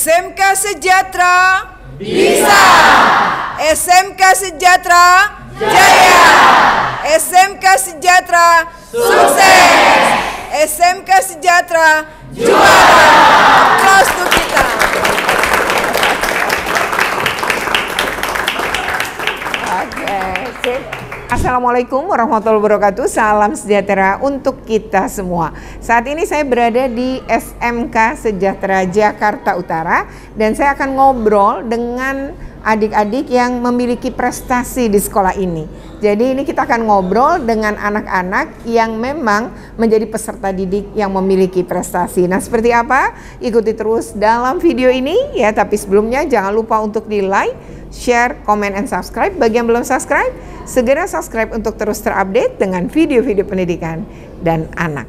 SMK Sejahtera bisa. SMK Sejahtera jaya. SMK Sejahtera sukses. SMK Sejahtera juara. Aplaus untuk kita. Oke, sip. Assalamualaikum warahmatullahi wabarakatuh. Salam sejahtera untuk kita semua. Saat ini saya berada di SMK Sejahtera Jakarta Utara dan saya akan ngobrol dengan adik-adik yang memiliki prestasi di sekolah ini. Jadi ini kita akan ngobrol dengan anak-anak yang memang menjadi peserta didik yang memiliki prestasi. Nah, seperti apa? Ikuti terus dalam video ini ya. Tapi sebelumnya jangan lupa untuk di like, share, comment, and subscribe. Bagi yang belum subscribe, segera subscribe untuk terus terupdate dengan video-video pendidikan dan anak.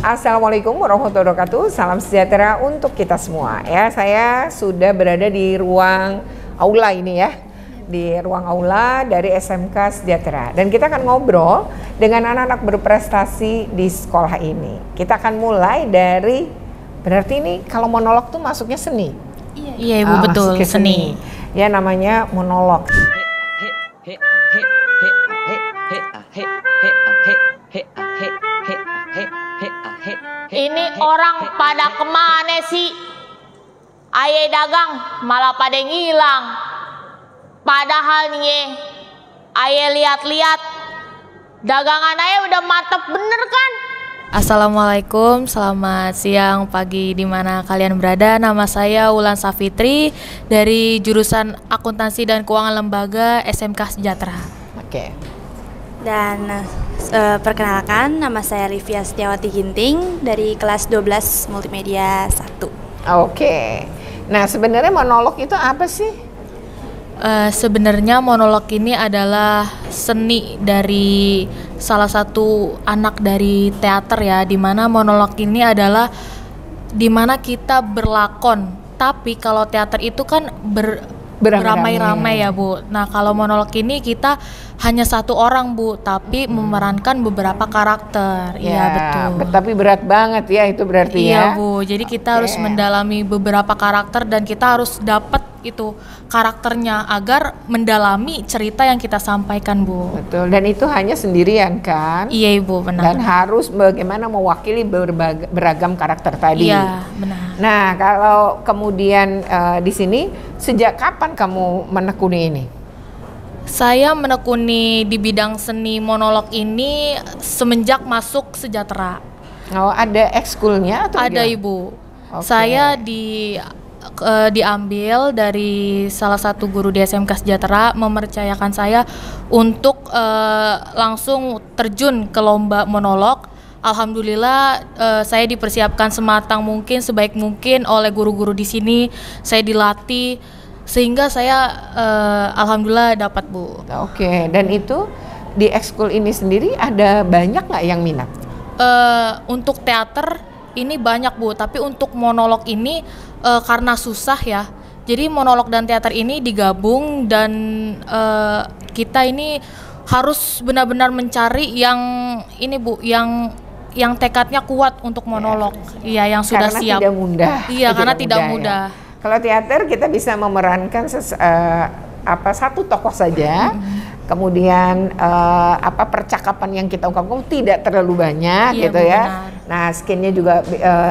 Assalamualaikum warahmatullahi wabarakatuh. Salam sejahtera untuk kita semua ya. Saya sudah berada di ruang aula ini ya. Di ruang aula dari SMK Sejahtera. Dan kita akan ngobrol dengan anak-anak berprestasi di sekolah ini. Kita akan mulai dari, berarti ini kalau monolog tuh masuknya seni? Iya Ibu, betul, seni. Ya namanya monolog. Ini orang pada kemana sih? Aye dagang malah pada ngilang. Padahal nih, aye lihat-lihat dagangan aye udah mantep bener kan? Assalamualaikum, selamat siang, pagi di mana kalian berada. Nama saya Wulan Safitri dari jurusan Akuntansi dan Keuangan Lembaga SMK Sejahtera. Oke. Dan perkenalkan, nama saya Livia Setiawati Ginting dari kelas 12 Multimedia 1. Oke. Nah, sebenarnya monolog itu apa sih? Sebenarnya monolog ini adalah seni dari salah satu anak dari teater ya, dimana monolog ini adalah dimana kita berlakon. Tapi kalau teater itu kan beramai-ramai ya Bu. Nah kalau monolog ini kita hanya satu orang Bu, tapi memerankan beberapa karakter. Iya betul. Tapi berat banget ya itu berarti ya. Iya Bu, jadi kita harus mendalami beberapa karakter dan kita harus dapat itu karakternya agar mendalami cerita yang kita sampaikan Bu. Betul, dan itu hanya sendirian kan? Iya Ibu, benar. Dan harus bagaimana mewakili beragam karakter tadi. Iya, benar. Nah, kalau kemudian di sini sejak kapan kamu menekuni ini? Saya menekuni di bidang seni monolog ini semenjak masuk Sejahtera. Oh, ada ekskulnya atau ada gimana? Ibu. Oke. Saya diambil dari salah satu guru di SMK Sejahtera mempercayakan saya untuk langsung terjun ke lomba monolog. Alhamdulillah saya dipersiapkan sematang mungkin, sebaik mungkin oleh guru-guru di sini. Saya dilatih sehingga saya alhamdulillah dapat Bu. Oke, dan itu di ekskul ini sendiri ada banyak nggak yang minat? Untuk teater ini banyak Bu, tapi untuk monolog ini karena susah ya. Jadi monolog dan teater ini digabung dan kita ini harus benar-benar mencari yang ini Bu, yang tekadnya kuat untuk monolog. Iya, yang sudah Karena siap. tidak mudah. Iya, karena tidak mudah. Ya. Kalau teater kita bisa memerankan satu tokoh saja. Kemudian percakapan yang kita ungkapkan tidak terlalu banyak gitu ya. Benar. Nah, skennya juga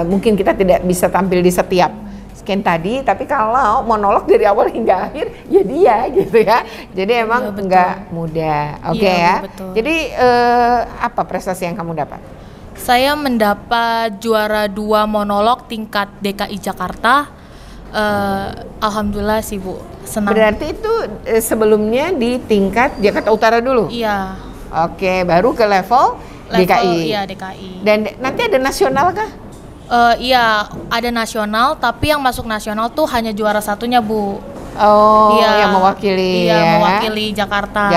mungkin kita tidak bisa tampil di setiap sken tadi, tapi kalau monolog dari awal hingga akhir ya dia gitu ya. Jadi emang nggak mudah. Oke ya. Betul. Jadi apa prestasi yang kamu dapat? Saya mendapat juara 2 monolog tingkat DKI Jakarta. Alhamdulillah sih Bu, senang. Berarti itu sebelumnya di tingkat Jakarta Utara dulu? Iya. Oke, baru ke level DKI? Iya, DKI. Dan nanti ada nasional kah? Iya, ada nasional, tapi yang masuk nasional tuh hanya juara satunya Bu. Oh, iya, yang mewakili iya, ya? mewakili Jakarta.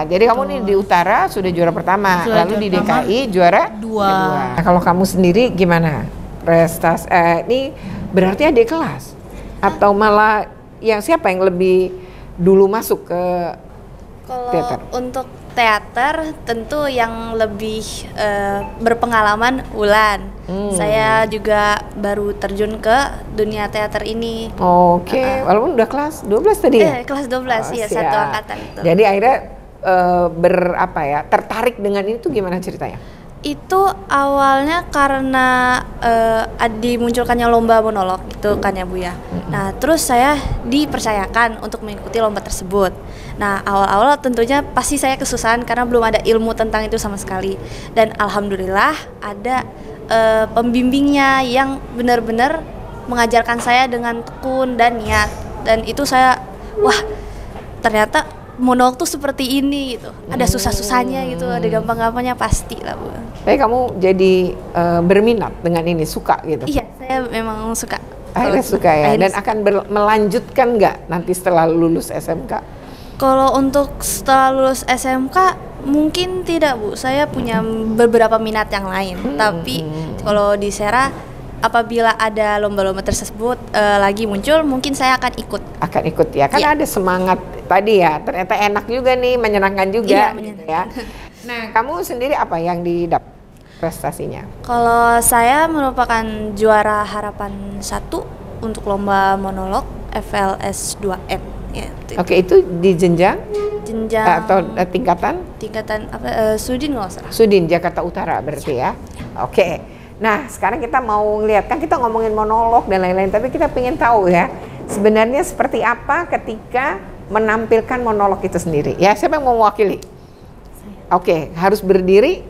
Jadi kamu nih di Utara sudah juara pertama, lalu di DKI juara kedua. Nah, kalau kamu sendiri gimana? Prestasi ini berarti adik kelas? Atau malah yang siapa yang lebih dulu masuk ke teater? Untuk teater tentu yang lebih berpengalaman Ulan. Saya juga baru terjun ke dunia teater ini. Oke, walaupun udah kelas 12 tadi ya? Kelas 12, iya, satu angkatan itu. Jadi akhirnya tertarik dengan ini tuh gimana ceritanya? Itu awalnya karena dimunculkannya lomba monolog itu kan ya Bu ya. Nah terus saya dipercayakan untuk mengikuti lomba tersebut. Nah awal-awal tentunya pasti saya kesusahan karena belum ada ilmu tentang itu sama sekali. Dan alhamdulillah ada pembimbingnya yang benar-benar mengajarkan saya dengan tekun dan niat. Dan itu saya, wah ternyata monolog tuh seperti ini gitu. Ada susah-susahnya gitu, ada gampang-gampangnya pasti lah Bu. Tapi kamu jadi berminat dengan ini, suka gitu? Iya, saya memang suka. Akhirnya suka ya? Dan akan melanjutkan nggak nanti setelah lulus SMK? Kalau untuk setelah lulus SMK mungkin tidak Bu, saya punya beberapa minat yang lain. Tapi kalau di Sera apabila ada lomba-lomba tersebut lagi muncul, mungkin saya akan ikut. Akan ikut ya, kan ada semangat tadi ya, ternyata enak juga nih, menyenangkan juga gitu ya. Nah, kamu sendiri apa yang didapat prestasinya? Kalau saya merupakan juara harapan 1 untuk lomba monolog FLS 2N. Ya, Oke, itu di jenjang atau tingkatan Sudin nggak salah. Sudin Jakarta Utara berarti ya. Oke. Nah, sekarang kita mau lihat, kan kita ngomongin monolog dan lain-lain, tapi kita pengen tahu ya sebenarnya seperti apa ketika menampilkan monolog itu sendiri. Ya, siapa yang mau mewakili? Oke, harus berdiri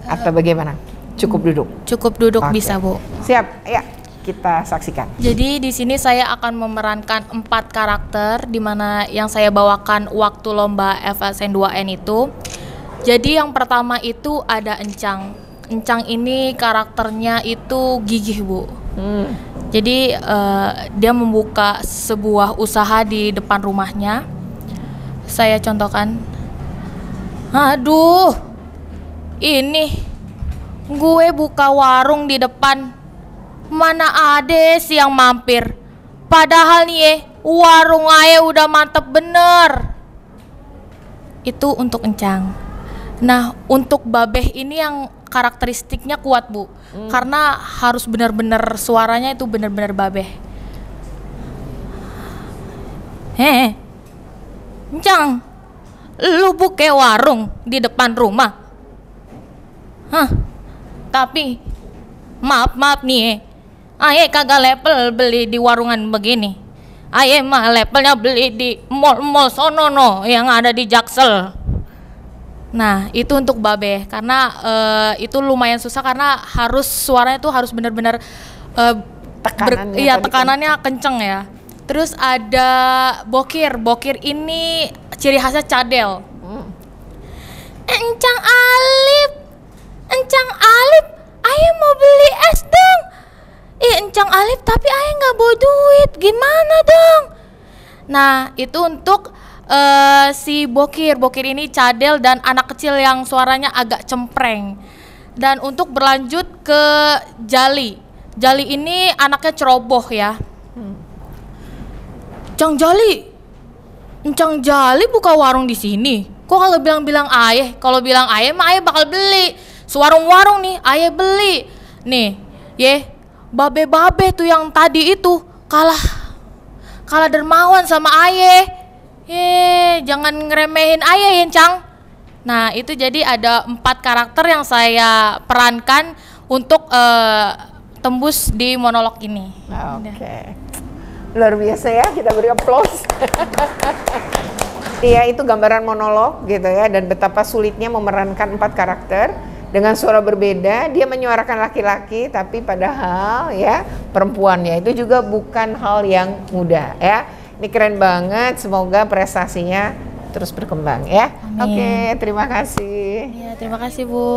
atau bagaimana? Cukup duduk. Cukup duduk bisa Bu. Siap, ya. Kita saksikan. Jadi di sini saya akan memerankan 4 karakter, di mana yang saya bawakan waktu lomba FSN 2N itu. Jadi yang pertama itu ada Encang. Encang ini karakternya itu gigih, Bu. Jadi dia membuka sebuah usaha di depan rumahnya. Saya contohkan. Aduh, ini gue buka warung di depan, mana ada sih yang mampir. Padahal nih warung aye udah mantep bener. Itu untuk Encang. Nah, untuk Babeh ini yang karakteristiknya kuat, Bu. Karena harus benar-benar suaranya itu benar-benar Babeh. Encang, lu buka warung di depan rumah. Tapi maaf nih, aye kagak level beli di warungan begini. Aye mah levelnya beli di mall-mall sono no yang ada di Jaksel. Nah, itu untuk Babeh karena itu lumayan susah karena harus suaranya tuh harus benar-benar tekanannya kenceng ya. Terus ada Bokir. Bokir ini ciri khasnya cadel. Encang Alip, ayo mau beli es dong. Encang Alip tapi ayo nggak bawa duit, gimana dong? Nah, itu untuk si Bokir. Bokir ini cadel dan anak kecil yang suaranya agak cempreng. Dan untuk berlanjut ke Jali. Jali ini anaknya ceroboh ya. Encang Jali buka warung di sini. Kok kagak bilang-bilang ayah? Kalau bilang ayah mah ayah bakal beli. Sewarung-warung nih ayah beli. Nih, babe tuh yang tadi itu kalah dermawan sama ayah. Jangan ngeremehin ayah ya, Encang. Nah, itu jadi ada 4 karakter yang saya perankan untuk tembus di monolog ini. Oke. Luar biasa ya, kita beri aplaus. Iya, itu gambaran monolog gitu ya, dan betapa sulitnya memerankan 4 karakter dengan suara berbeda. Dia menyuarakan laki-laki tapi padahal ya perempuannya. Itu juga bukan hal yang mudah ya. Ini keren banget, semoga prestasinya terus berkembang ya. Oke, terima kasih. Ya, terima kasih Bu.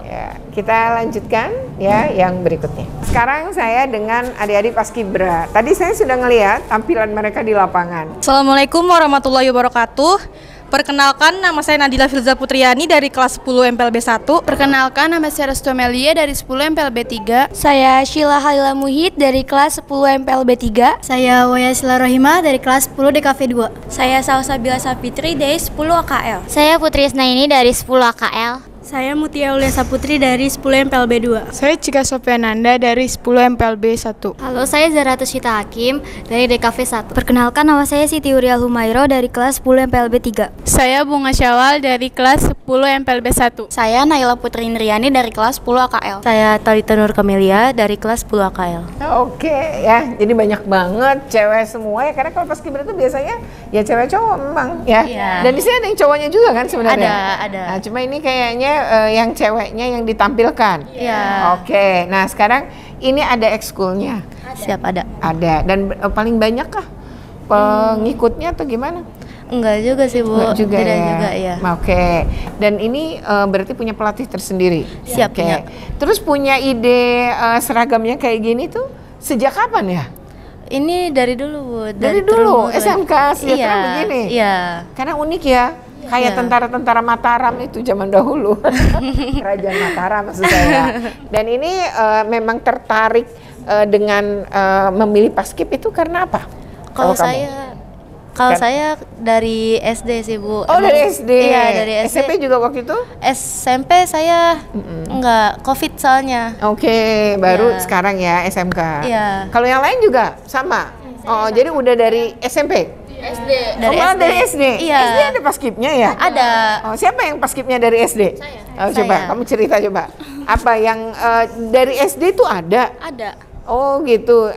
Ya, kita lanjutkan ya yang berikutnya. Sekarang saya dengan adik-adik Paskibra. Tadi saya sudah ngelihat tampilan mereka di lapangan. Assalamualaikum warahmatullahi wabarakatuh. Perkenalkan, nama saya Nadila Filza Putriani dari kelas 10 MPLB 1. Perkenalkan, nama saya Restu Melia dari 10 MPLB 3. Saya Sheila Halila Muhid dari kelas 10 MPLB 3. Saya Waya Sila Rohimah dari kelas 10 DKV 2. Saya Salsabila Sapitri dari 10 AKL. Saya Putri Isnaini dari 10 AKL. Saya Mutia Aulia Saputri dari 10 MPLB 2. Saya Cika Sofiananda dari 10 MPLB 1. Halo, saya Zaratus Sita Hakim dari DKV 1. Perkenalkan, nama saya Siti Urial Humairo dari kelas 10 MPLB 3. Saya Bunga Syawal dari kelas 10 MPLB 1. Saya Naila Putri Indriani dari kelas 10 AKL. Saya Talita Nur Kamelia dari kelas 10 AKL. Oke ya, jadi banyak banget cewek semua ya, karena kalau paskibra itu biasanya ya cewek cowok memang ya. Dan di sini ada yang cowoknya juga kan sebenarnya. Ada. Nah, cuma ini kayaknya yang ceweknya yang ditampilkan. Iya. Oke, nah sekarang ini ada ekskulnya. Siap, ada. Ada, dan paling banyak kah pengikutnya atau gimana? Enggak juga sih Bu. Enggak juga. Tidak ya. juga ya. Oke. Dan ini berarti punya pelatih tersendiri. Siap. Oke. Terus punya ide seragamnya kayak gini tuh sejak kapan ya? Ini dari dulu Bu. Dari dulu SMK Sejahtera begini. Iya. Karena unik ya. Kayak tentara-tentara Mataram itu zaman dahulu. Kerajaan Mataram maksud saya. Dan ini memang tertarik dengan memilih paskib itu karena apa? Kalau saya dari SD sih Bu. Oh, dari SD? Iya, dari SD. SMP juga waktu itu? SMP saya enggak, COVID soalnya. Oke, baru sekarang ya SMK. Iya. Kalau yang lain juga sama? Oh, jadi udah dari SMP? SD. Dari SD? Iya. SD ada paskibnya ya? Ada. Oh, siapa yang paskibnya dari SD? Saya. Coba, kamu cerita coba. Apa yang dari SD tuh ada? Ada. Oh gitu.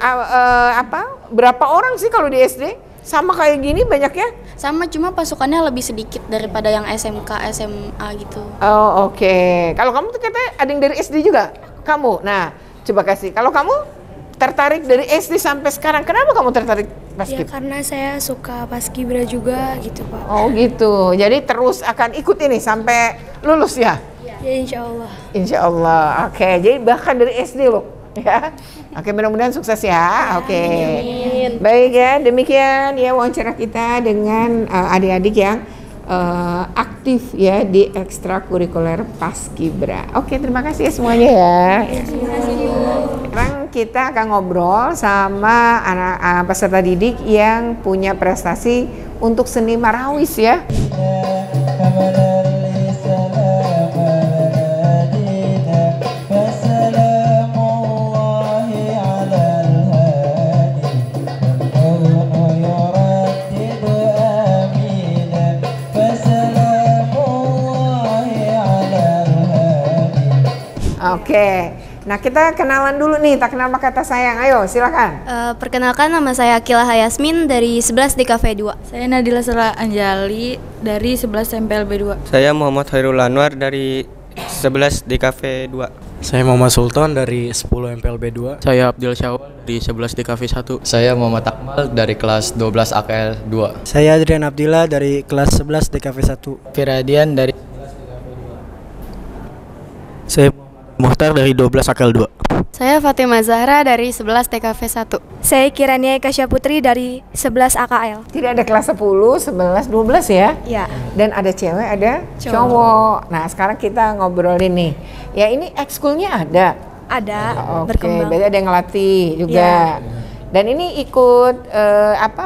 Berapa orang sih kalau di SD? Sama kayak gini banyaknya? Sama, cuma pasukannya lebih sedikit daripada yang SMK, SMA gitu. Oh oke. Kalau kamu tuh katanya ada yang dari SD juga? Kamu? Nah, coba kasih. Kalau kamu tertarik dari SD sampai sekarang, kenapa kamu tertarik Paskib? Ya karena saya suka Paskibra juga gitu Pak. Oh gitu, jadi terus akan ikut ini sampai lulus ya? Ya insya Allah. Insya Allah, oke. Jadi bahkan dari SD loh, ya. Oke, mudah-mudahan sukses ya. Oke. Baik ya, demikian ya wawancara kita dengan adik-adik yang aktif ya di ekstrakurikuler Paskibra. Oke, terima kasih ya semuanya ya. Sekarang kita akan ngobrol sama anak peserta didik yang punya prestasi untuk seni marawis ya. Oke, nah kita kenalan dulu nih, tak kenal maka kata sayang. Ayo, silakan. Perkenalkan, nama saya Akila Hayasmin dari 11 DKV 2. Saya Nadila Sera Anjali dari 11 MPLB 2. Saya Muhammad Hairul Anwar dari 11 DKV 2. Saya Muhammad Sultan dari 10 MPLB 2. Saya Abdul Syawal dari 11 DKV 1. Saya Muhammad Akmal dari kelas 12 AKL 2. Saya Adrian Abdillah dari kelas 11 DKV 1. Firadian dari Saya Muhtar dari 12 AKL 2. Saya Fatimah Zahra dari 11 TKV 1. Saya Kirania Kasya Putri dari 11 AKL. Tidak ada kelas 10, 11, 12 ya? Iya. Dan ada cewek, ada cowok. Nah, sekarang kita ngobrolin nih. Ya, ini ekskulnya ada? Ada, berkembang. Berarti ada yang ngelatih juga. Ya. Dan ini ikut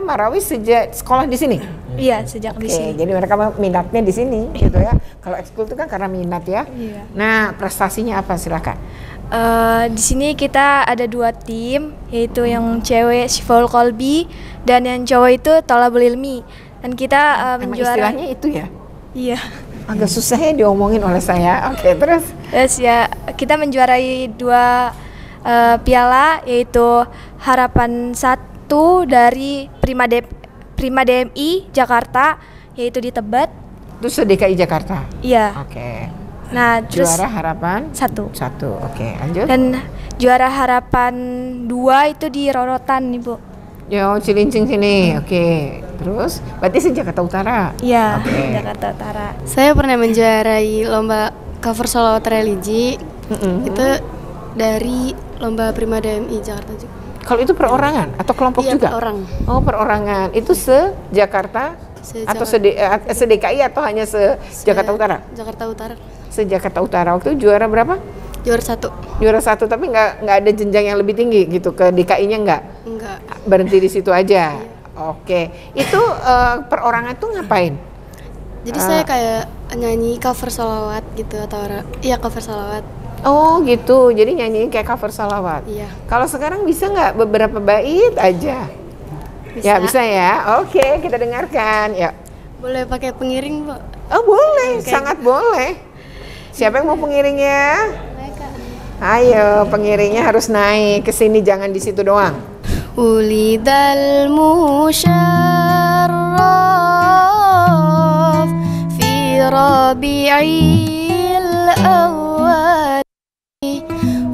marawis sejak sekolah di sini? Iya, sejak di sini. Jadi mereka minatnya di sini gitu ya. Kalau ekskul itu kan karena minat ya. Iya. Nah, prestasinya apa silakan? Di sini kita ada 2 tim, yaitu yang cewek Syifaul Kolbi dan yang cowok itu Thalabul Ilmi. Dan kita menjuarai. Istilahnya itu ya? Iya. Agak susah ya diomongin oleh saya. Oke, terus? Terus ya, kita menjuarai 2 piala, yaitu Harapan 1 dari Prima DMI Jakarta, yaitu di Tebet. Itu se-DKI Jakarta? Iya. Oke. Nah, terus juara harapan 1. Oke, lanjut. Dan juara harapan 2 itu di Rorotan nih, Bu. Yo, Cilincing sini. Oke. Terus berarti se-Jakarta Utara? Iya, Jakarta Utara. Saya pernah menjuarai lomba cover sholawat religi. Itu dari lomba Prima DMI Jakarta juga. Kalau itu perorangan atau kelompok juga? Perorangan. Oh, perorangan. Itu se-Jakarta atau se-DKI atau hanya se-Jakarta Utara? Jakarta Utara. Se-Jakarta Utara. Waktu itu juara berapa? Juara 1. Juara 1, tapi nggak ada jenjang yang lebih tinggi gitu, ke DKI-nya nggak? Enggak. Berhenti di situ aja? Oke. Itu perorangan tuh ngapain? Jadi saya kayak nyanyi cover sholawat gitu atau cover sholawat. Oh gitu, jadi nyanyiin kayak cover salawat. Iya. Kalau sekarang bisa nggak beberapa bait aja? Bisa. Ya bisa ya. Oke, kita dengarkan. Ya. Boleh pakai pengiring, Bu? Oh boleh, sangat boleh. Siapa yang mau pengiringnya? Ayo, pengiringnya harus naik ke sini, jangan di situ doang. Ulidal musyarraf fi rabi'il awal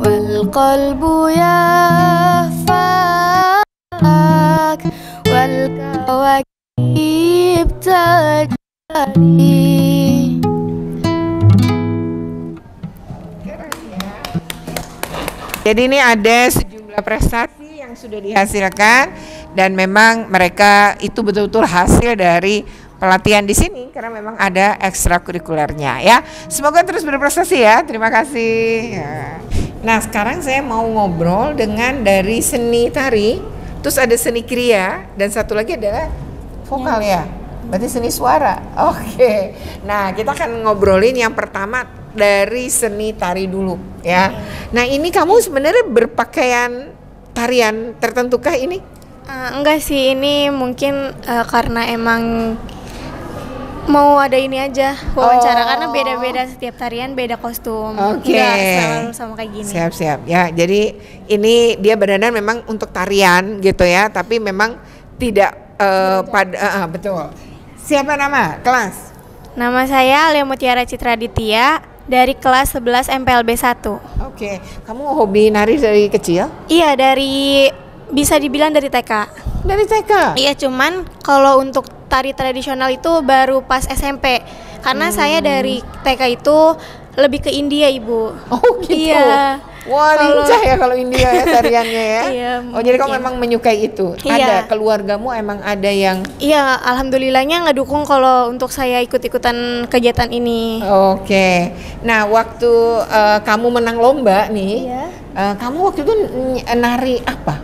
wal qalbu yafak wal kawakib tajari. Jadi ini ada sejumlah prestasi yang sudah dihasilkan dan memang mereka itu betul-betul hasil dari pelatihan di sini karena memang ada ekstrakurikulernya ya. Semoga terus berprestasi ya. Terima kasih. Ya. Nah, sekarang saya mau ngobrol dengan dari seni tari, terus ada seni kriya dan satu lagi adalah vokal ya. Berarti seni suara. Oke. Nah, kita akan ngobrolin yang pertama dari seni tari dulu ya. Nah, ini kamu sebenarnya berpakaian tarian tertentukah ini? Enggak sih, ini mungkin karena emang mau ada ini aja wawancara karena beda-beda setiap tarian beda kostum. Oke. Enggak selalu sama kayak gini. Siap-siap ya. Jadi ini dia benar-benar memang untuk tarian gitu ya, tapi memang tidak betul. Siapa nama? Kelas? Nama saya Alia Mutiara Citra Ditya dari kelas 11 MPLB 1. Oke. Kamu hobi nari dari kecil? Iya, bisa dibilang dari TK. dari TK? Iya, cuman kalau untuk tari tradisional itu baru pas SMP. Karena saya dari TK itu lebih ke India, Ibu. Oh gitu. Iya. Wah, lincah ya kalau India ya tariannya ya. Iya, oh, jadi kamu memang menyukai itu. Iya. Ada keluargamu emang ada yang Iya, alhamdulillahnya ngedukung kalau untuk saya ikut-ikutan kegiatan ini. Oke. Nah, waktu kamu menang lomba nih, kamu waktu itu nari apa?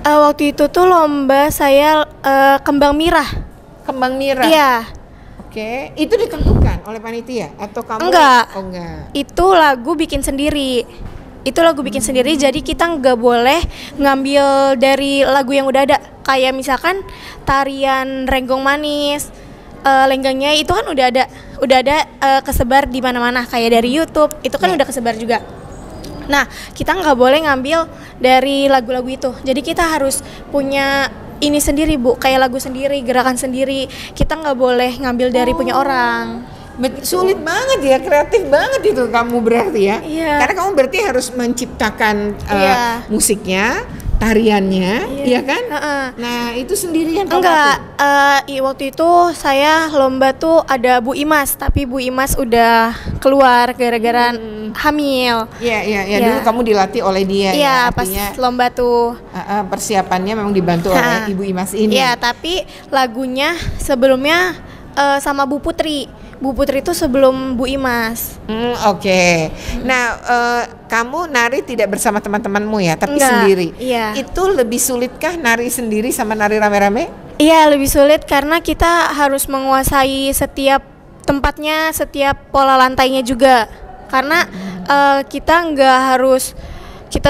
Waktu itu tuh lomba saya kembang mirah. Kembang mirah? Iya. Oke, itu ditentukan oleh panitia atau kamu? Enggak. Oh, enggak. Itu lagu bikin sendiri. Jadi kita nggak boleh ngambil dari lagu yang udah ada. Kayak misalkan tarian Renggong Manis, lenggangnya itu kan udah ada kesebar di mana-mana. Kayak dari YouTube itu kan udah kesebar juga. Nah, kita nggak boleh ngambil dari lagu-lagu itu. Jadi kita harus punya ini sendiri, Bu, kayak lagu sendiri, gerakan sendiri. Kita nggak boleh ngambil dari punya orang. Sulit banget ya, kreatif banget itu kamu berarti ya. Iya. Karena kamu berarti harus menciptakan musiknya, tariannya, iya kan? Nah, itu sendirian kamu? Enggak, waktu itu saya lomba tuh ada Bu Imas, tapi Bu Imas udah keluar gara-gara hamil. Iya. Dulu kamu dilatih oleh dia. Iya, pas lomba tuh. Persiapannya memang dibantu oleh Ibu Imas ini. Iya, tapi lagunya sebelumnya sama Bu Putri. Bu Putri itu sebelum Bu Imas. Oke. Nah, kamu nari tidak bersama teman-temanmu ya, tapi Enggak, sendiri. Iya. Itu lebih sulitkah nari sendiri sama nari rame-rame? Iya, lebih sulit karena kita harus menguasai setiap tempatnya, setiap pola lantainya juga. Karena kita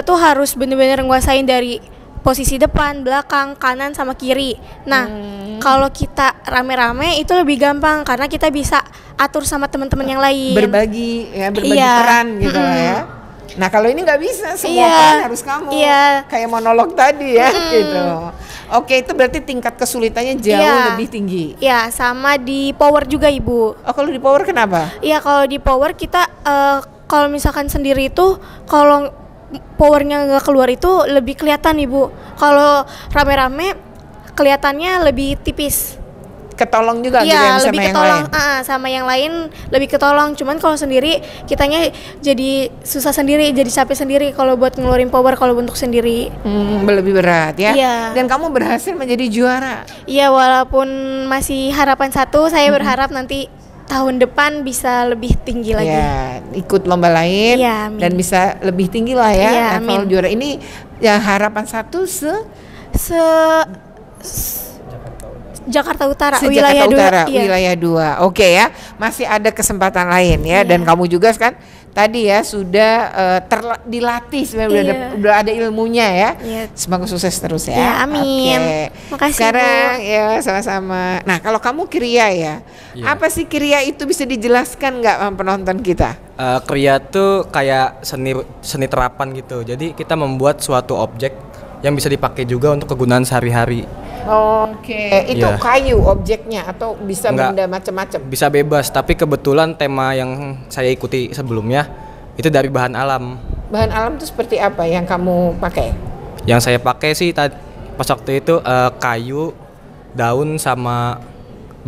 tuh harus benar-benar menguasain dari posisi depan, belakang, kanan sama kiri. Nah, kalau kita rame-rame itu lebih gampang karena kita bisa atur sama teman-teman yang lain. Berbagi peran gitu lah ya. Nah, kalau ini nggak bisa, semua peran harus kamu. Kayak monolog tadi ya gitu. Oke, itu berarti tingkat kesulitannya jauh lebih tinggi. Iya, sama di power juga, Ibu. Oh, kalau di power kenapa? Iya, kalau di power kita kalau misalkan sendiri itu kalau powernya nggak keluar itu lebih kelihatan, Ibu. Kalau rame-rame kelihatannya lebih tipis. Ketolong juga gitu ya, sama lebih yang ketolong, lain. Sama yang lain lebih ketolong. Cuman kalau sendiri kitanya jadi susah sendiri, jadi capek sendiri kalau buat ngeluarin power kalau untuk sendiri. Lebih berat ya. Iya. Dan kamu berhasil menjadi juara. Iya, walaupun masih harapan 1, saya berharap nanti tahun depan bisa lebih tinggi lagi. Ya, ikut lomba lain dan bisa lebih tinggi lah ya, level juara ini. Ya, harapan 1 Jakarta Utara, wilayah 2. Wilayah 2. Oke ya, masih ada kesempatan lain ya. Dan kamu juga kan tadi ya sudah dilatih sebenarnya, udah ada ilmunya ya. Semoga sukses terus ya. Ya, amin. Makasih. Sekarang Bu. Ya sama-sama. Nah, kalau kamu kriya ya, apa sih kriya itu, bisa dijelaskan nggak sama penonton kita? Kriya tuh kayak seni terapan gitu. Jadi kita membuat suatu objek yang bisa dipakai juga untuk kegunaan sehari-hari. Oke, itu kayu objeknya atau bisa benda macam-macam? Bisa bebas, tapi kebetulan tema yang saya ikuti sebelumnya itu dari bahan alam. Bahan alam itu seperti apa yang kamu pakai? Yang saya pakai sih pas waktu itu kayu, daun sama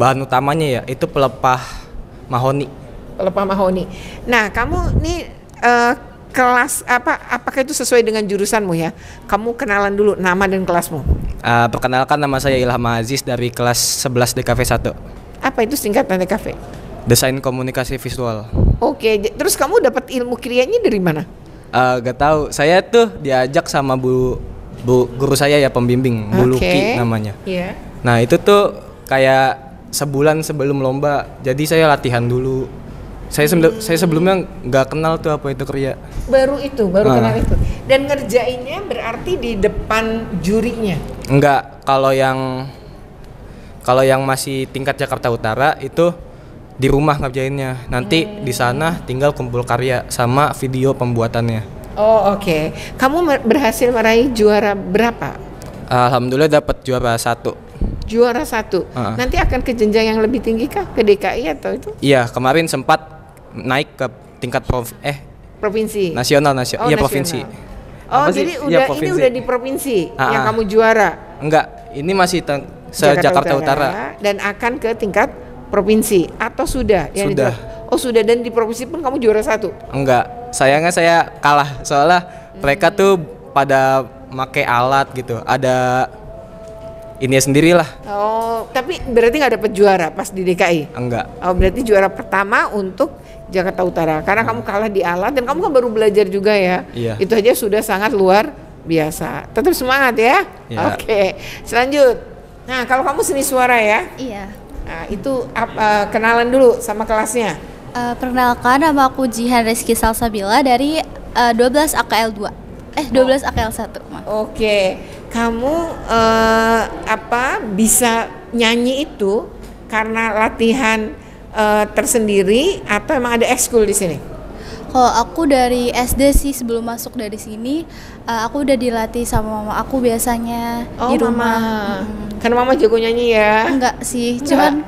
bahan utamanya ya itu pelepah mahoni. Pelepah mahoni. Nah, kamu nih kelas apakah itu sesuai dengan jurusanmu ya? Kamu kenalan dulu nama dan kelasmu. Perkenalkan, nama saya Ilham Aziz dari kelas 11 DKV 1. Apa itu singkatan DKV? Desain Komunikasi Visual. Oke, terus kamu dapat ilmu krianya dari mana? Gak tahu, saya tuh diajak sama bu guru saya ya, pembimbing, Bu Luki namanya. Iya. Nah, itu tuh kayak sebulan sebelum lomba, jadi saya latihan dulu. Saya sebelumnya nggak kenal tuh apa itu kriya. Baru kenal itu. Dan ngerjainnya berarti di depan jurinya? Enggak, kalau yang masih tingkat Jakarta Utara itu di rumah ngerjainnya. Nanti di sana tinggal kumpul karya sama video pembuatannya. Oh, oke. Kamu berhasil meraih juara berapa? Alhamdulillah dapat juara 1. Juara 1. Nanti akan ke jenjang yang lebih tinggi kah? Ke DKI atau itu? Iya, kemarin sempat naik ke tingkat provinsi. Nasional. Iya, provinsi. Oh, jadi ini udah di provinsi yang kamu juara? Enggak, Ini masih se-Jakarta Utara. Dan akan ke tingkat provinsi atau sudah? Sudah. Oh sudah, dan di provinsi pun kamu juara 1? Enggak, sayangnya saya kalah soalnya mereka tuh pada make alat gitu. Ada ini sendirilah. Oh, tapi berarti nggak dapet juara pas di DKI? Enggak. Oh, berarti juara pertama untuk Jakarta Utara karena kamu kalah di alat dan kamu kan baru belajar juga ya. Iya. Itu aja sudah sangat luar biasa. Tetap semangat ya. Iya. Oke, selanjut. Nah, kalau kamu seni suara ya? Iya. Nah, itu kenalan dulu sama kelasnya. Perkenalkan, nama aku Jihan Rizky Salsabila dari 12 AKL 2. 12 AKL 1. Oke. Kamu bisa nyanyi itu karena latihan tersendiri atau emang ada ekskul di sini? Kalau aku dari SD sih, sebelum masuk dari sini aku udah dilatih sama mama aku biasanya di rumah. Karena mama jago nyanyi ya? Enggak sih, cuman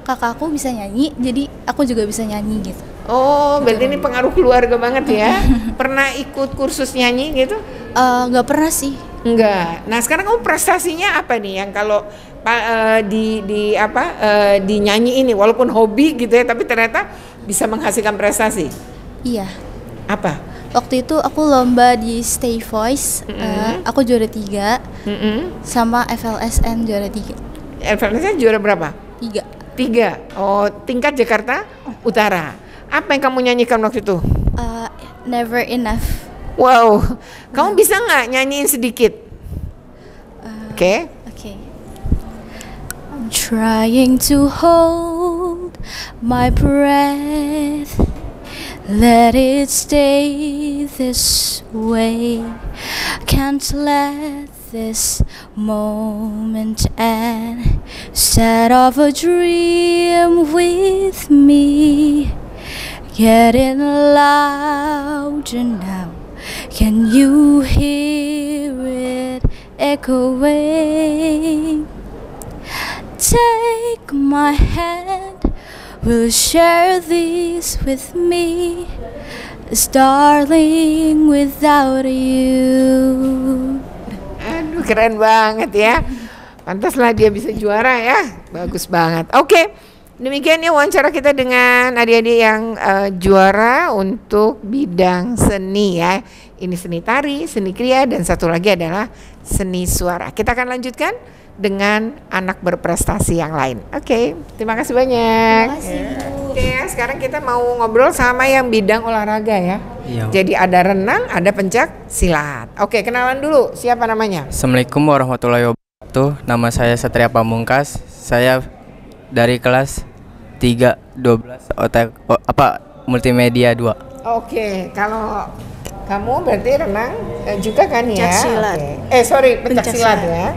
kakakku bisa nyanyi, jadi aku juga bisa nyanyi gitu. Oh, berarti ini pengaruh keluarga banget ya? Pernah ikut kursus nyanyi gitu? Nggak pernah sih. Enggak. Nah, sekarang kamu prestasinya apa nih yang kalau di nyanyi ini walaupun hobi gitu ya, tapi ternyata bisa menghasilkan prestasi? Iya. Apa? Waktu itu aku lomba di Stay Voice, aku juara 3, sama FLSN juara 3. FLSN juara berapa? 3. Oh, tingkat Jakarta Utara. Apa yang kamu nyanyikan waktu itu? Never Enough. Wow, kamu bisa nggak nyanyiin sedikit? Oke. I'm trying to hold my breath. Let it stay this way. Can't let this moment end. Set off a dream with me. Getting louder now. Can you hear it echoing? Take my hand. Will share this with me, as darling without you. Aduh, keren banget ya. Pantaslah dia bisa juara ya. Bagus banget. Oke, demikian ya wawancara kita dengan adik-adik yang juara untuk bidang seni ya. Ini seni tari, seni kriya, dan satu lagi adalah seni suara. Kita akan lanjutkan dengan anak berprestasi yang lain. Oke, terima kasih banyak. Terima kasih, Bu. Oke ya, sekarang kita mau ngobrol sama yang bidang olahraga ya. Iya. Jadi ada renang, ada pencak silat. Oke, kenalan dulu. Siapa namanya? Assalamualaikum warahmatullahi wabarakatuh. Nama saya Satria Pamungkas. Saya dari kelas 312 multimedia 2. Oke, kalau kamu berarti renang juga kan ya? Pencaksilat. Okay. Pencaksilat ya.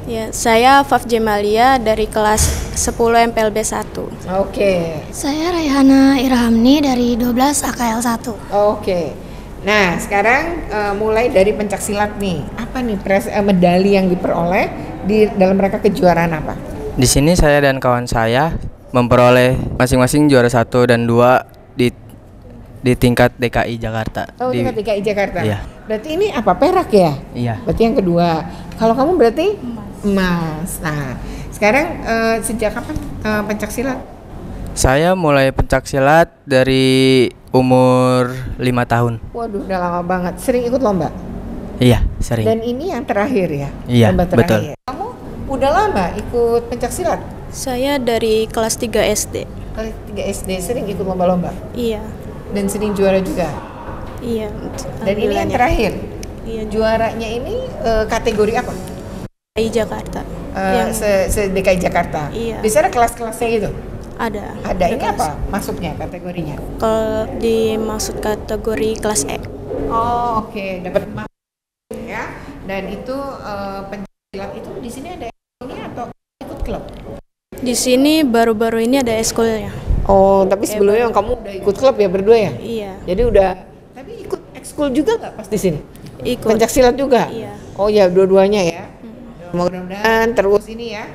Ya, saya Faf Jemalia dari kelas 10 MPLB 1. Oke. Saya Raihana Irhamni dari 12 AKL 1. Oke. Nah, sekarang mulai dari pencaksilat nih. Apa nih medali yang diperoleh di dalam mereka kejuaraan apa? Di sini saya dan kawan saya memperoleh masing-masing juara 1 dan 2 di tingkat DKI Jakarta. Oh, tingkat DKI Jakarta. Iya. Berarti ini apa, perak ya? Iya. Berarti yang kedua. Kalau kamu berarti emas. Nah, sekarang sejak kapan pencaksilat? Saya mulai pencaksilat dari umur 5 tahun. Waduh, udah lama banget. Sering ikut lomba? Iya, sering. Dan ini yang terakhir ya? Iya, lomba terakhir. betul. Kamu udah lama ikut pencaksilat? Saya dari kelas 3 SD. Kelas 3 SD sering ikut lomba-lomba? Iya. Dan sering juara juga? Iya. Dan ini yang terakhir? Iya. Juaranya ini kategori apa? DKI Jakarta. DKI Jakarta. Iya. Bisa ada kelas-kelasnya gitu? Ada. Ada. Ini apa masuknya kategorinya? Kalau dimaksud kategori kelas E. Oh, oke. Dapat emas ya. Dan itu pencaksilat itu di sini ada ekskulnya atau ikut klub? Di sini baru-baru ini ada ekskulnya. Oh, tapi sebelumnya kamu udah ikut klub ya berdua ya? Iya. Jadi udah. Tapi ikut ekskul juga nggak pas di sini? Ikut. Pencaksilat juga? Iya. Oh ya, dua-duanya ya. Mudah-mudahan terus ini ya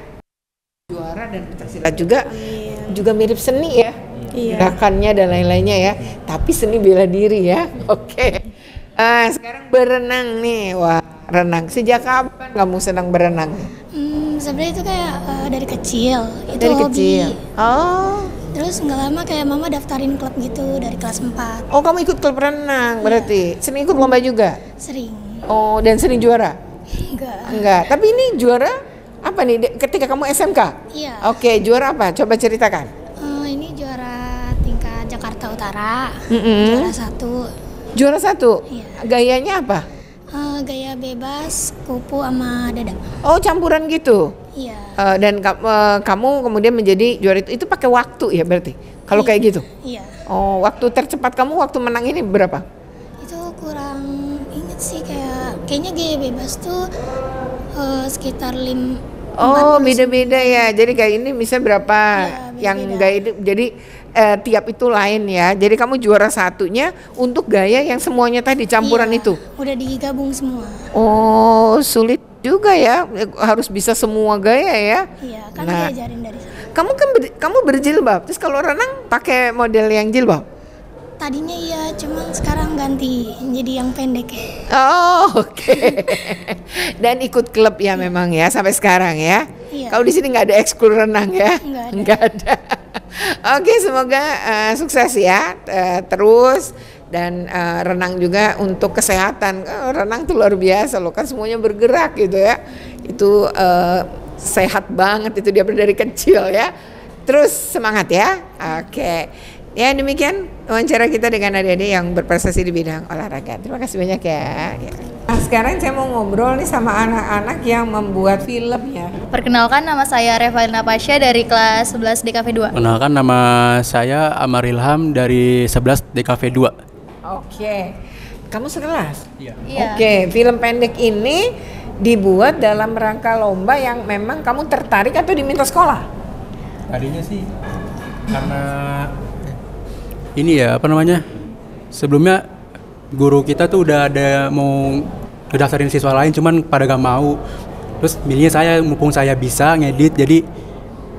juara dan pencaksilat juga mirip seni ya. Iya. Gerakannya dan lain-lainnya ya. Tapi seni bela diri ya. Oke. Sekarang berenang nih. Wah, renang. Sejak kapan kamu senang berenang? Sebenarnya itu kayak dari kecil. Itu dari hobi. Kecil. Oh. Terus nggak lama kayak mama daftarin klub gitu dari kelas 4. Oh, kamu ikut klub renang berarti. Sering ikut lomba juga? Sering. Oh, dan sering juara? Enggak. Tapi ini juara apa nih ketika kamu SMK? Iya. Oke, juara apa? Coba ceritakan. Ini juara tingkat Jakarta Utara. Juara 1. Juara 1? Iya. Gayanya apa? Gaya bebas, kupu sama dada. Oh, campuran gitu? Iya. Dan kamu kemudian menjadi juara itu pakai waktu ya berarti? Kalau kayak gitu? Iya. Oh, waktu tercepat kamu waktu menang ini berapa? Itu kurang inget sih, kayaknya gaya bebas tuh sekitar 5. Oh, beda-beda ya. Jadi kayak ini misalnya berapa yang gaya itu. Jadi tiap itu lain ya. Jadi kamu juara satunya untuk gaya yang semuanya tadi campuran itu. Udah digabung semua. Oh, sulit juga ya. Harus bisa semua gaya ya. Iya, kan diajarin dari sana. Kamu berjilbab. Terus kalau renang pakai model yang jilbab? Tadinya iya, cuman sekarang ganti jadi yang pendek. Oh, oke. Dan ikut klub ya memang ya sampai sekarang ya. Iya. Kalau di sini nggak ada ekskul renang ya? Nggak ada. Oke, semoga sukses ya terus dan renang juga untuk kesehatan. Renang tuh luar biasa loh, kan semuanya bergerak gitu ya. Itu sehat banget itu dia dari kecil ya. Terus semangat ya. Oke. Ya, demikian wawancara kita dengan adik-adik yang berprestasi di bidang olahraga. Terima kasih banyak ya. Nah, sekarang saya mau ngobrol nih sama anak-anak yang membuat film ya. Perkenalkan, nama saya Revalina Pasha dari kelas 11 DKV 2. Perkenalkan, nama saya Amar Ilham dari 11 DKV 2. Oke. Kamu 11? Iya. Oke, film pendek ini dibuat dalam rangka lomba yang memang kamu tertarik atau diminta sekolah? Tadinya sih karena ini ya, sebelumnya guru kita tuh udah ada mau ngedaftarin siswa lain, cuman pada gak mau. Terus milihnya saya, mumpung saya bisa ngedit, jadi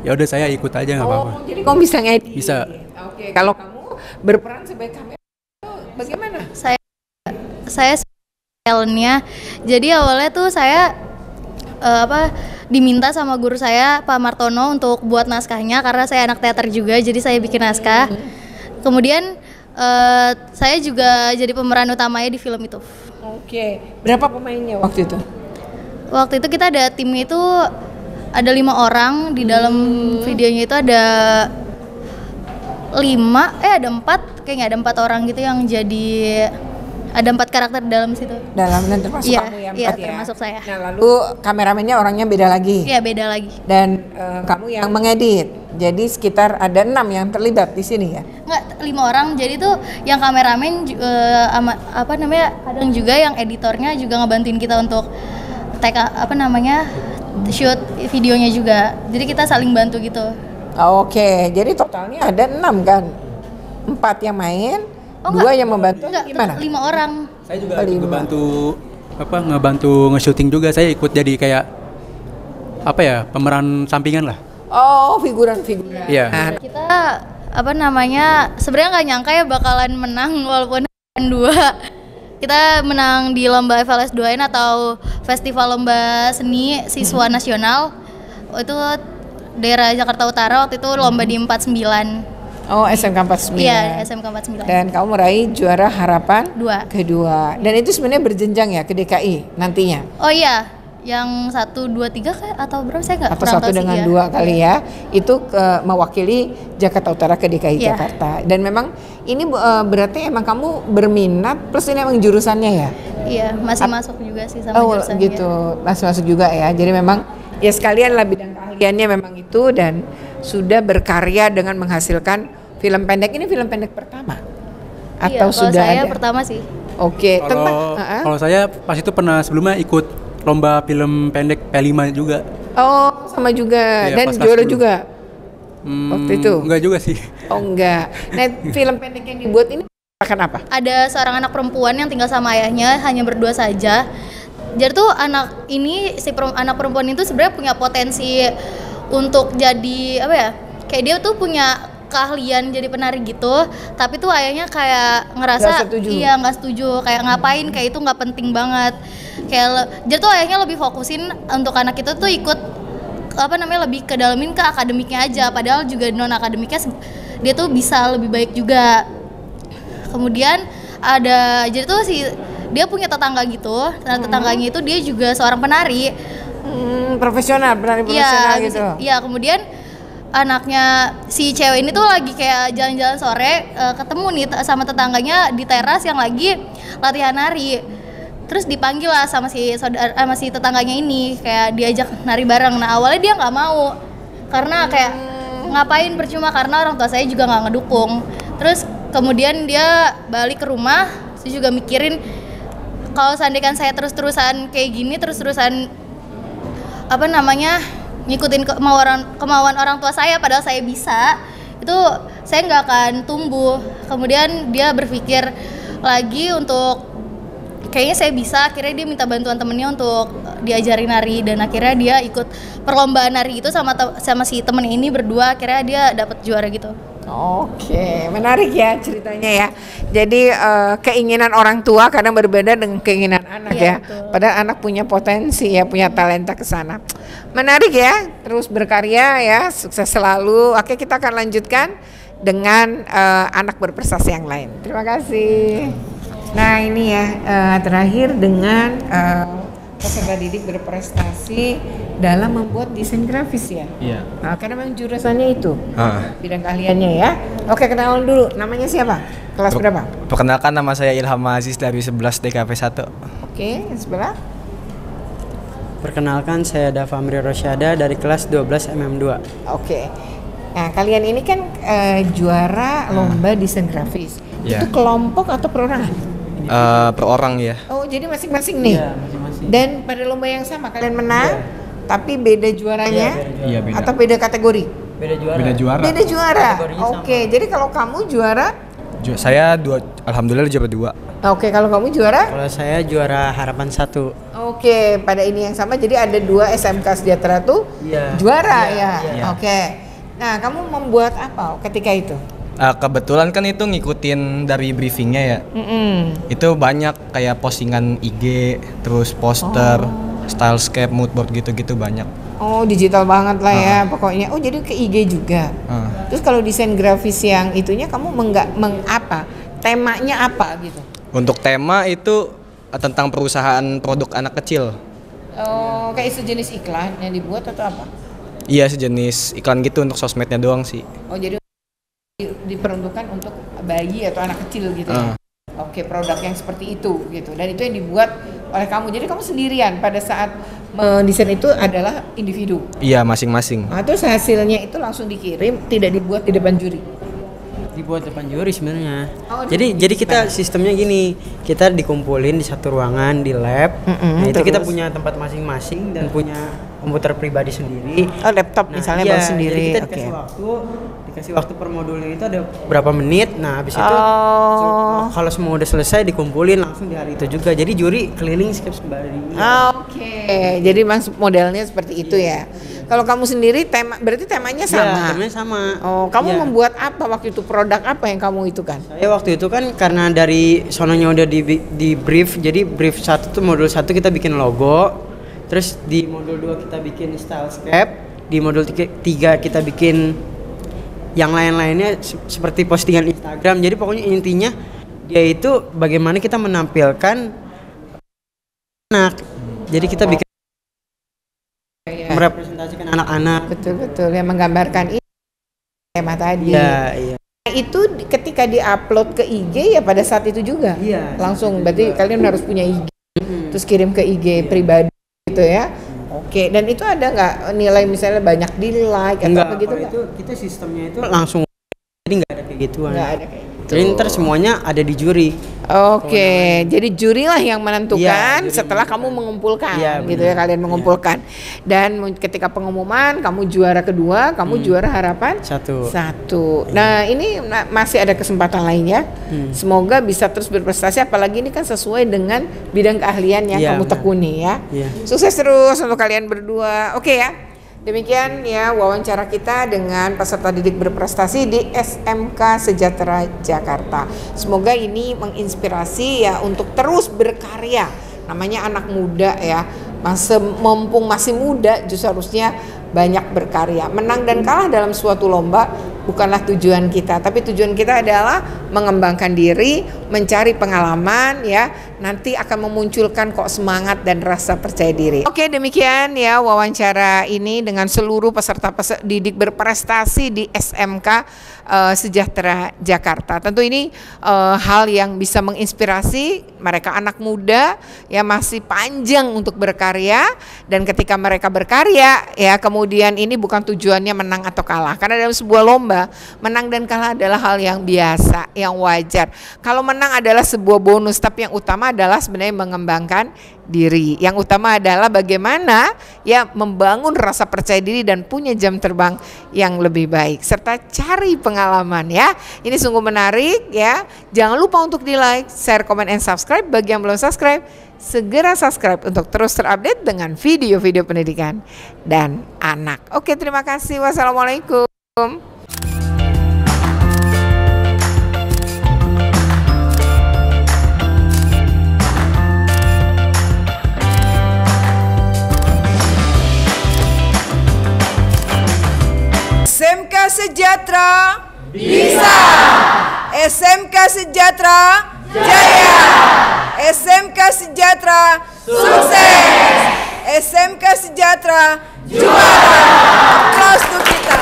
ya udah saya ikut aja, nggak apa-apa. Jadi kamu bisa ngedit? Bisa. Oke, kalau kamu berperan sebagai kamera bagaimana? Saya talentnya. Jadi awalnya tuh saya diminta sama guru saya Pak Martono untuk buat naskahnya karena saya anak teater juga, jadi saya bikin naskah. Kemudian saya juga jadi pemeran utamanya di film itu. Oke, berapa pemainnya waktu itu? Waktu itu kita ada timnya itu ada 5 orang, di dalam videonya itu ada 4, kayaknya ada 4 orang gitu yang jadi, ada 4 karakter dalam situ. Dan termasuk kamu ya, 4 iya, ya? termasuk saya. Nah, lalu kameramennya orangnya beda lagi? Iya, beda lagi. Dan kamu yang mengedit, jadi sekitar ada 6 yang terlibat di sini ya? Enggak, 5 orang, jadi tuh yang kameramen kadang juga yang editornya juga ngebantuin kita untuk shoot videonya juga, jadi kita saling bantu gitu. Oke, jadi totalnya ada 6 kan? 4 yang main, 2 yang membantu. Enggak, gimana? 5 orang. Saya juga ngebantu nge-shooting juga, saya ikut jadi kayak pemeran sampingan lah. Oh, figuran. Iya. Nah, Kita sebenarnya nggak nyangka ya bakalan menang walaupun 2. Kita menang di lomba FLS 2N atau Festival Lomba Seni Siswa Nasional. Itu daerah Jakarta Utara, waktu itu lomba di 49. Oh, SMK 49. Iya, SMK 49. Dan kamu meraih juara harapan 2. kedua. Dan itu sebenarnya berjenjang ya ke DKI nantinya? Oh iya, yang 1, 2, 3 atau berapa saya nggak atau kurang 1 tahu dengan sih, 2 kali ya. Itu mewakili Jakarta Utara ke DKI Jakarta. Dan memang ini berarti emang kamu berminat plus ini emang jurusannya ya? Iya, masih masuk juga sih sama jurusannya. Oh gitu, masih masuk juga ya. Jadi memang ya sekalian lah bidang keahliannya memang itu, dan sudah berkarya dengan menghasilkan film pendek. Ini film pendek pertama? Atau sudah saya ada? Pertama sih. Oke. Kalau saya pas itu pernah sebelumnya ikut lomba film pendek P5 juga. Oh, sama juga. Iya, dan juara juga? Waktu itu? Enggak juga sih. Oh enggak. Nah, film pendek yang dibuat ini akan apa? Ada seorang anak perempuan yang tinggal sama ayahnya, hanya berdua saja. Jadi tuh anak perempuan itu sebenarnya punya potensi untuk jadi kayak dia tuh punya keahlian jadi penari gitu, tapi tuh ayahnya kayak ngerasa nggak setuju, kayak ngapain, kayak itu nggak penting banget. Jadi tuh ayahnya lebih fokusin untuk anak itu tuh ikut lebih kedalamin ke akademiknya aja, padahal juga non akademiknya dia tuh bisa lebih baik juga. Kemudian jadi tuh dia punya tetangga gitu, tetangganya itu dia juga seorang penari penari profesional gitu. Iya, kemudian anaknya si cewek ini tuh lagi kayak jalan-jalan sore, ketemu nih sama tetangganya di teras yang lagi latihan nari. Terus dipanggil lah sama si tetangganya ini, kayak diajak nari bareng. Nah awalnya dia nggak mau, karena kayak ngapain, percuma, karena orang tua saya juga nggak ngedukung. Terus kemudian dia balik ke rumah, saya juga mikirin kalau seandainya saya terus-terusan kayak gini, terus-terusan ngikutin kemauan orang tua saya, padahal saya bisa, itu saya nggak akan tumbuh. Kemudian dia berpikir lagi untuk kayaknya saya bisa, akhirnya dia minta bantuan temennya untuk diajarin nari, dan akhirnya dia ikut perlombaan nari itu sama si temen ini berdua, akhirnya dia dapat juara gitu. Oke, menarik ya ceritanya ya. Jadi keinginan orang tua kadang berbeda dengan keinginan anak ya. Betul. Padahal anak punya potensi ya, punya talenta ke sana. Menarik ya, terus berkarya ya, sukses selalu. Oke, kita akan lanjutkan dengan anak berprestasi yang lain. Terima kasih. Nah ini ya terakhir dengan peserta didik berprestasi dalam membuat desain grafis ya. Iya. Nah, karena memang jurusannya itu bidang keahliannya ya. Oke, kenalan dulu. Namanya siapa? Kelas berapa? Perkenalkan, nama saya Ilham Aziz dari 11 DKV 1. Oke, yang sebelah. Perkenalkan, saya Dafamri Rosyada dari kelas 12 MM2. Oke. Nah, kalian ini kan juara lomba desain grafis. Itu kelompok atau perorangan? Per orang ya. Oh, jadi masing-masing nih. Iya, masing-masing. Dan pada lomba yang sama kalian menang, tapi beda juaranya? Iya, beda. Atau beda kategori? Beda juara. Beda juara. Oke, jadi kalau kamu juara? Saya alhamdulillah juara 2. Oke, kalau kamu juara? Kalau saya juara harapan 1. Oke, pada ini yang sama, jadi ada 2 SMK Sejahtera tuh juara ya. Oke. Nah, kamu membuat apa ketika itu? Kebetulan kan itu ngikutin dari briefingnya ya. Itu banyak kayak postingan IG, terus poster, stylescape, moodboard gitu-gitu banyak. Oh, digital banget lah ya pokoknya. Oh, jadi ke IG juga. Terus kalau desain grafis yang itunya kamu mengapa? Temanya apa gitu? Untuk tema itu tentang perusahaan produk anak kecil. Oh, kayak sejenis iklan yang dibuat atau apa? Iya, sejenis iklan gitu untuk sosmednya doang sih. Oh, jadi diperuntukkan untuk bayi atau anak kecil gitu ya. Oke, produk yang seperti itu gitu. Dan itu yang dibuat oleh kamu. Jadi kamu sendirian pada saat mendesain itu adalah individu. Iya, masing-masing. Nah, terus hasilnya itu langsung dikirim, tidak dibuat di depan juri. Dibuat depan juri sebenarnya. Jadi kita sistemnya gini, kita dikumpulin di satu ruangan di lab. Nah, itu kita punya tempat masing-masing dan punya komputer pribadi sendiri. Oh, laptop misalnya baru sendiri. Jadi kita dikasih waktu per modulnya itu ada berapa menit. Nah, habis itu kalau semua udah selesai dikumpulin langsung di hari itu juga. Jadi juri keliling skip sembari. Oke. Jadi modelnya seperti itu ya. Kalau kamu sendiri berarti temanya sama. Iya, temanya sama. Oh, kamu membuat apa waktu itu? Produk apa yang kamu itu kan? Saya waktu itu kan karena dari sononya udah di brief. Jadi brief 1 tuh modul 1 kita bikin logo. Terus di modul 2 kita bikin stylescape. Di modul 3 kita bikin yang lain-lainnya seperti postingan Instagram. Jadi pokoknya intinya dia itu bagaimana kita menampilkan anak. Jadi kita bikin merepresentasikan anak-anak. Betul yang menggambarkan ini tema tadi. Iya. Itu ketika diupload ke IG ya pada saat itu juga. Iya. Langsung berarti kalian harus punya IG. Terus kirim ke IG pribadi gitu ya. Oke, dan itu ada nggak nilai misalnya banyak di like atau apa gitu? Itu kita sistemnya itu langsung, jadi nggak ada kayak gituan. Nggak ada kayak gitu. Jadi ntar semuanya ada di juri. Oke, jadi juri lah yang menentukan setelah kamu mengumpulkan, gitu ya, kalian mengumpulkan. Dan ketika pengumuman, kamu juara kedua, kamu juara harapan 1. Nah, ini masih ada kesempatan lainnya. Semoga bisa terus berprestasi, apalagi ini kan sesuai dengan bidang keahlian yang kamu tekuni ya. Sukses terus untuk kalian berdua. Oke ya. Demikian ya wawancara kita dengan peserta didik berprestasi di SMK Sejahtera Jakarta. Semoga ini menginspirasi ya untuk terus berkarya. Namanya anak muda ya, mumpung masih muda justru harusnya banyak berkarya. Menang dan kalah dalam suatu lomba bukanlah tujuan kita, tapi tujuan kita adalah mengembangkan diri, mencari pengalaman ya, nanti akan memunculkan kok semangat dan rasa percaya diri. Oke, demikian ya wawancara ini dengan seluruh peserta didik berprestasi di SMK Sejahtera Jakarta. Tentu ini hal yang bisa menginspirasi mereka anak muda ya, masih panjang untuk berkarya, dan ketika mereka berkarya ya kemudian ini bukan tujuannya menang atau kalah, karena dalam sebuah lomba menang dan kalah adalah hal yang biasa, yang wajar. Kalau menang adalah sebuah bonus, tapi yang utama adalah sebenarnya mengembangkan diri. Yang utama adalah bagaimana ya membangun rasa percaya diri dan punya jam terbang yang lebih baik, serta cari pengalaman ya. Ini sungguh menarik ya. Jangan lupa untuk di like, share, comment, and subscribe. Bagi yang belum subscribe, segera subscribe untuk terus terupdate dengan video-video pendidikan dan anak. Oke, terima kasih. Wassalamualaikum. SMK Sejahtera bisa. SMK Sejahtera jaya. SMK Sejahtera sukses. SMK Sejahtera juara. Aplaus untuk kita.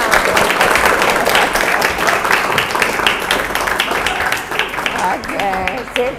Oke, sip.